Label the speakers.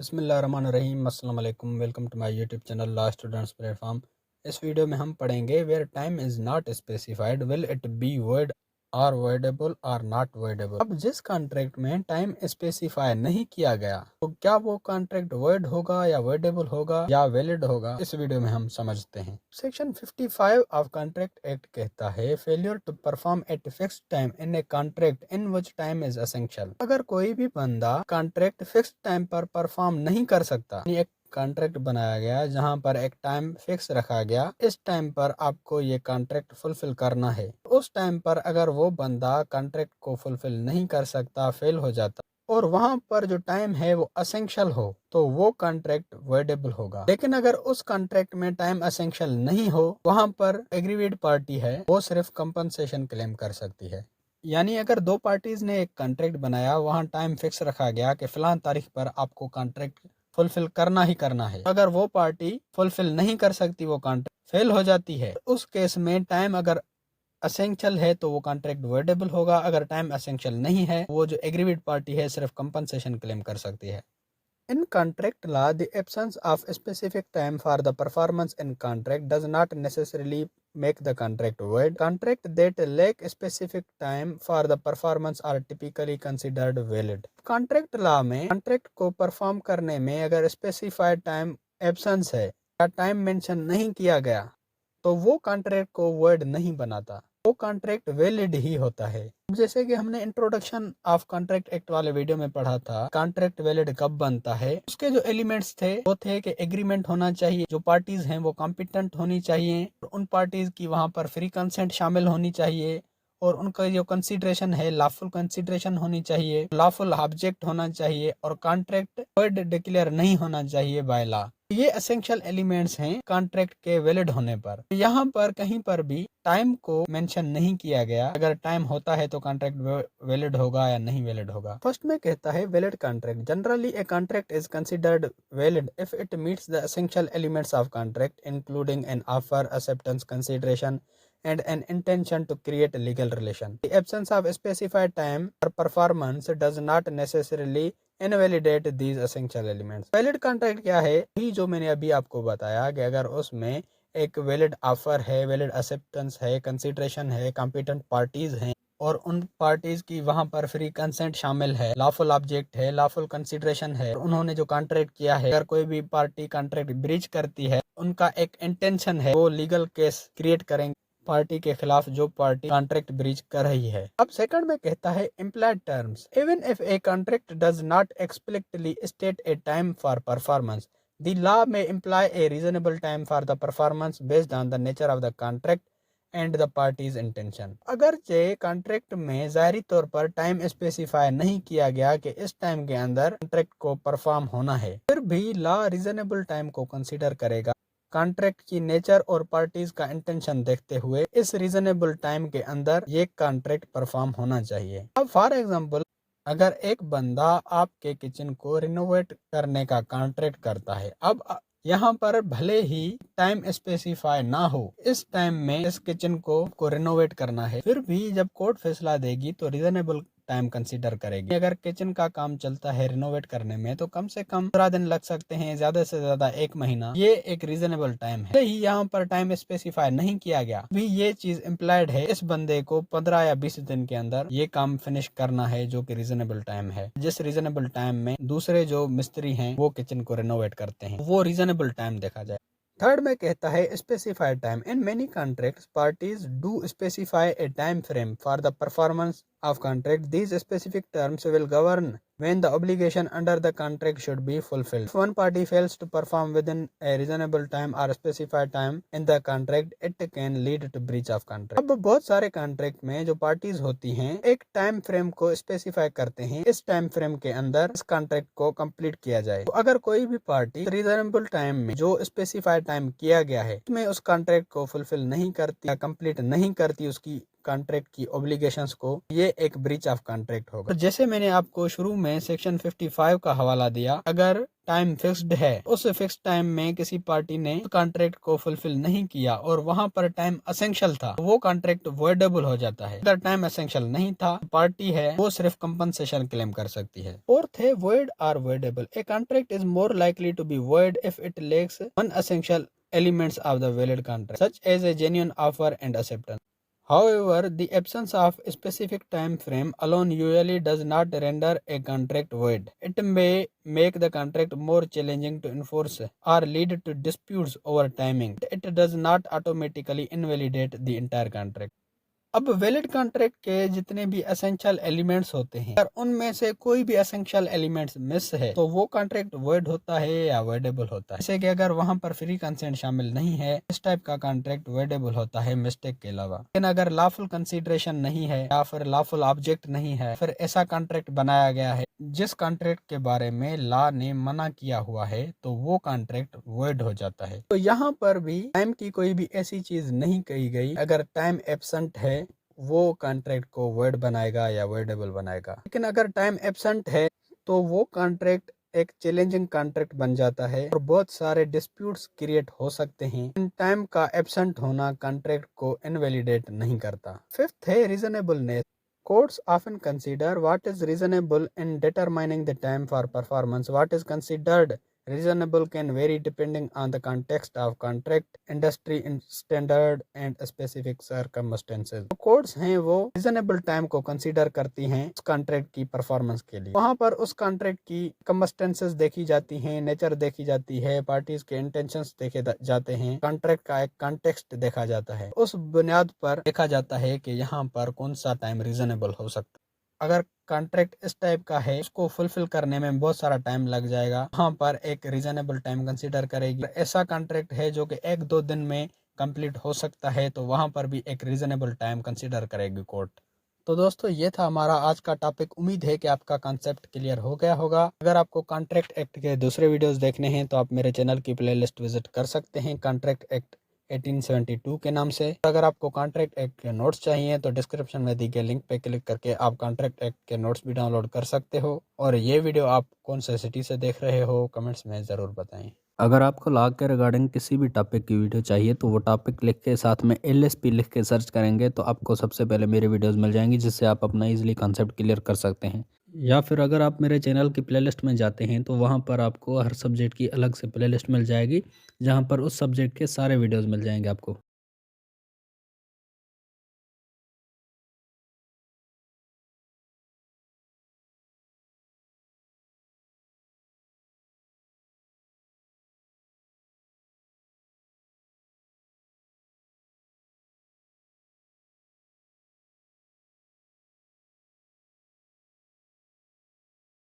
Speaker 1: बिस्मिल्लाहिर्रहमानिर्रहीम अस्सलाम वालेकुम। Welcome to my YouTube channel law students platform. इस वीडियो में हम पढ़ेंगे where time is not specified will it be void और वर्डेबल और नॉट वर्डेबल। अब जिस कॉन्ट्रैक्ट में टाइम स्पेसिफाई नहीं किया गया तो क्या वो कॉन्ट्रैक्ट वर्ड होगा या वर्डेबल होगा या वैलिड होगा, इस वीडियो में हम समझते हैं। सेक्शन 55 ऑफ कॉन्ट्रैक्ट एक्ट कहता है failure to perform at fixed time in a contract in which time is essential. अगर कोई भी बंदा कॉन्ट्रैक्ट फिक्स्ड टाइम पर परफॉर्म नहीं कर सकता, एक कॉन्ट्रैक्ट बनाया गया जहां पर एक टाइम फिक्स रखा गया, इस टाइम पर आपको ये कॉन्ट्रैक्ट फुलफिल करना है। उस टाइम पर अगर वो बंदा कॉन्ट्रैक्ट को फुलफिल नहीं कर सकता, फेल हो जाता और वहां पर जो टाइम है वो असेंशियल हो, तो वो कॉन्ट्रैक्ट वर्डेबल होगा। लेकिन अगर उस कॉन्ट्रैक्ट में टाइम असेंशियल नहीं हो, वहां पर एग्रीवेड पार्टी है वो सिर्फ कंपनसेशन क्लेम कर सकती है। यानी अगर दो पार्टीज ने एक कॉन्ट्रैक्ट बनाया, वहां टाइम फिक्स रखा गया कि फलां तारीख पर आपको कॉन्ट्रैक्ट फुलफिल करना ही करना है। अगर वो पार्टी फुलफिल नहीं कर सकती, वो कॉन्ट्रैक्ट फेल हो जाती है, उस केस में टाइम अगर असेंशियल है तो वो कॉन्ट्रैक्ट वर्डेबल होगा। अगर टाइम असेंशियल नहीं है, वो जो एग्रीवेड पार्टी है सिर्फ कंपनसेशन क्लेम कर सकती है। In contract law, the absence of a specific time for the performance in contract does not necessarily make the contract void. Contract that lack specific time for the performance are typically considered valid. Contract law में contract को perform करने में अगर specified time absence है या time mention नहीं किया गया, तो वो कॉन्ट्रैक्ट को वर्ड नहीं बनाता, वो कॉन्ट्रैक्ट वैलिड ही होता है। जैसे कि हमने इंट्रोडक्शन ऑफ कॉन्ट्रैक्ट एक्ट वाले वीडियो में पढ़ा था, कॉन्ट्रैक्ट वैलिड कब बनता है। उसके जो एलिमेंट्स थे वो थे कि एग्रीमेंट होना चाहिए, जो पार्टीज हैं वो कॉम्पिटेंट होनी चाहिए, उन पार्टीज की वहां पर फ्री कंसेंट शामिल होनी चाहिए, और उनका जो कंसीडरेशन है लॉफुल कंसीडरेशन होनी चाहिए, लॉफुल ऑब्जेक्ट होना चाहिए, और कॉन्ट्रैक्ट वर्ड डिक्लेयर नहीं होना चाहिए बाय लॉ। ये एसेंशियल एलिमेंट्स हैं कॉन्ट्रैक्ट के वैलिड होने पर। यहाँ पर कहीं पर भी टाइम को मेंशन नहीं किया गया। अगर टाइम होता है तो कॉन्ट्रैक्ट वैलिड होगा या नहीं वैलिड होगा। फर्स्ट में कहता है valid contract. Generally A contract is considered valid if it meets the essential elements of contract including an offer, acceptance, consideration and an intention to create a legal relation. The absence of a specified time or performance does not necessarily invalidate these essential elements. Valid contract क्या है? ही जो मैंने अभी आपको बताया कि अगर उसमें एक वैलिड ऑफर है, वैलिड एक्सेप्टेंस है, कंसिडरेशन है, कॉम्पिटेंट पार्टीज हैं और उन पार्टीज की वहां पर फ्री कंसेंट शामिल है, लॉफुल ऑब्जेक्ट है, लॉफुल कंसिडरेशन है, उन्होंने जो कॉन्ट्रैक्ट किया है, अगर कोई भी पार्टी कॉन्ट्रैक्ट ब्रीच करती है, उनका एक इंटेंशन है, वो लीगल केस क्रिएट करेंगे पार्टी के खिलाफ जो पार्टी कॉन्ट्रैक्ट ब्रीच कर रही है। अब सेकंड में कहता है implied terms. Even if a contract does not explicitly state a time for performance, the law में imply a reasonable time for the performance based on the nature of the contract and the parties intention. अगर जे contract में जाहिरी तौर पर time specify नहीं किया गया कि इस टाइम के अंदर कॉन्ट्रैक्ट को परफॉर्म होना है, फिर भी लॉ रीजनेबल टाइम को कंसीडर करेगा कॉन्ट्रैक्ट की नेचर और पार्टीज का इंटेंशन देखते हुए इस रीजनेबल टाइम के अंदर ये कॉन्ट्रैक्ट परफॉर्म होना चाहिए। अब फॉर एग्जांपल, अगर एक बंदा आपके किचन को रिनोवेट करने का कॉन्ट्रैक्ट करता है, अब यहाँ पर भले ही टाइम स्पेसिफाई ना हो, इस टाइम में इस किचन को रिनोवेट करना है, फिर भी जब कोर्ट फैसला देगी तो रीजनेबल टाइम कंसीडर करेगी। अगर किचन का काम चलता है रिनोवेट करने में तो कम से कम 15 दिन लग सकते हैं, ज्यादा से ज्यादा 1 महीना, ये एक रीजनेबल टाइम है। ही यहाँ पर टाइम स्पेसिफाई नहीं किया गया, भी ये चीज इम्प्लाइड है, इस बंदे को 15 या 20 दिन के अंदर ये काम फिनिश करना है, जो कि रीजनेबल टाइम है। जिस रीजनेबल टाइम में दूसरे जो मिस्त्री हैं वो किचन को रिनोवेट करते हैं, वो रीजनेबल टाइम देखा जाए। थर्ड में कहता है specified time. In many contracts parties do specify A time frame for the performance of contract. These specific terms will govern when the obligation under the contract should be fulfilled. If one party fails to perform within a reasonable time or specified time in the contract, it can lead to breach of contract. अब बहुत सारे contract में जो parties होती हैं एक time frame को specify करते हैं, इस टाइम फ्रेम के अंदर इस कॉन्ट्रैक्ट को कंप्लीट किया जाए। तो अगर कोई भी पार्टी रीजनेबल टाइम में जो स्पेसिफाइड टाइम किया गया है उसमें उस कॉन्ट्रैक्ट को फुलफिल नहीं करती या कंप्लीट नहीं करती उसकी कॉन्ट्रैक्ट की ऑब्लिगेशंस को, ये एक ब्रीच ऑफ कॉन्ट्रैक्ट होगा। तो जैसे मैंने आपको शुरू में सेक्शन 55 का हवाला दिया, अगर टाइम फिक्स्ड है, उस फिक्स टाइम में किसी पार्टी ने कॉन्ट्रैक्ट को फुलफिल नहीं किया और वहां पर टाइम असेंशियल था, वो कॉन्ट्रैक्ट वॉइडेबल हो जाता है। अगर टाइम असेंशियल नहीं था, पार्टी है वो सिर्फ कंपनसेशन क्लेम कर सकती है। फोर्थ है void or voidable. A contract is more likely to be void if it lacks one essential elements of the valid contract, such as a genuine offer and acceptance. However, the absence of a specific time frame alone usually does not render a contract void. It may make the contract more challenging to enforce or lead to disputes over timing. It does not automatically invalidate the entire contract. अब valid contract के जितने भी essential elements होते हैं, अगर उनमें से कोई भी एसेंशियल एलिमेंट्स मिस है तो वो कॉन्ट्रैक्ट वॉइड होता है या वॉइडेबल होता है। जैसे कि अगर वहां पर फ्री कंसेंट शामिल नहीं है, इस टाइप का कॉन्ट्रैक्ट वॉइडेबल होता है मिस्टेक के अलावा। लेकिन अगर लॉफुल कंसीडरेशन नहीं है या फिर लॉफुल ऑब्जेक्ट नहीं है, फिर ऐसा कॉन्ट्रैक्ट बनाया गया है जिस कॉन्ट्रैक्ट के बारे में लॉ ने मना किया हुआ है, तो वो कॉन्ट्रैक्ट वॉइड हो जाता है। तो यहाँ पर भी टाइम की कोई भी ऐसी चीज नहीं कही गई, अगर टाइम एब्सेंट है वो कॉन्ट्रैक्ट को वॉइड बनाएगा या वॉइडेबल बनाएगा। लेकिन अगर टाइम एब्सेंट है तो वो कॉन्ट्रैक्ट एक चैलेंजिंग कॉन्ट्रैक्ट बन जाता है और बहुत सारे डिस्प्यूट्स क्रिएट हो सकते हैं। टाइम का एब्सेंट होना कॉन्ट्रैक्ट को इनवैलिडेट नहीं करता। फिफ्थ है reasonableness. Courts often consider what is reasonable in determining the time for performance. What is considered reasonable can vary depending on the context of contract, industry standard and specific circumstances. तो courts हैं वो reasonable time को consider करती हैं उस contract की performance के लिए। वहाँ पर उस contract की circumstances देखी जाती हैं, nature देखी जाती है, parties के intentions देखे जाते हैं, contract का एक context देखा जाता है। उस बुनियाद पर देखा जाता है कि यहाँ पर कौन सा टाइम रीजनेबल हो सकता है। अगर कॉन्ट्रैक्ट इस टाइप का है, उसको फुलफिल करने में बहुत सारा टाइम लग जाएगा, वहाँ पर एक रीजनेबल टाइम कंसीडर करेगी। ऐसा कॉन्ट्रैक्ट है जो कि 1-2 दिन में कंप्लीट हो सकता है, तो वहाँ पर भी एक रीजनेबल टाइम कंसीडर करेगी कोर्ट। तो दोस्तों ये था हमारा आज का टॉपिक। उम्मीद है कि आपका कॉन्सेप्ट क्लियर हो गया होगा। अगर आपको कॉन्ट्रैक्ट एक्ट के दूसरे वीडियोस देखने हैं तो आप मेरे चैनल की प्लेलिस्ट विजिट कर सकते हैं कॉन्ट्रैक्ट एक्ट 1872 के नाम से। अगर आपको कॉन्ट्रैक्ट एक्ट के नोट्स चाहिए तो डिस्क्रिप्शन में दी गई लिंक पे क्लिक करके आप कॉन्ट्रैक्ट एक्ट के नोट्स भी डाउनलोड कर सकते हो। और ये वीडियो आप कौन से सिटी से देख रहे हो कमेंट्स में ज़रूर बताएं। अगर आपको लॉ के रिगार्डिंग किसी भी टॉपिक की वीडियो चाहिए तो वो टॉपिक लिख के साथ में LSP लिख के सर्च करेंगे तो आपको सबसे पहले मेरी वीडियोस मिल जाएंगी, जिससे आप अपना इजीली कॉन्सेप्ट क्लियर कर सकते हैं। या फिर अगर आप मेरे चैनल की प्लेलिस्ट में जाते हैं तो वहाँ पर आपको हर सब्जेक्ट की अलग से प्लेलिस्ट मिल जाएगी, जहाँ पर उस सब्जेक्ट के सारे वीडियोस मिल जाएंगे आपको।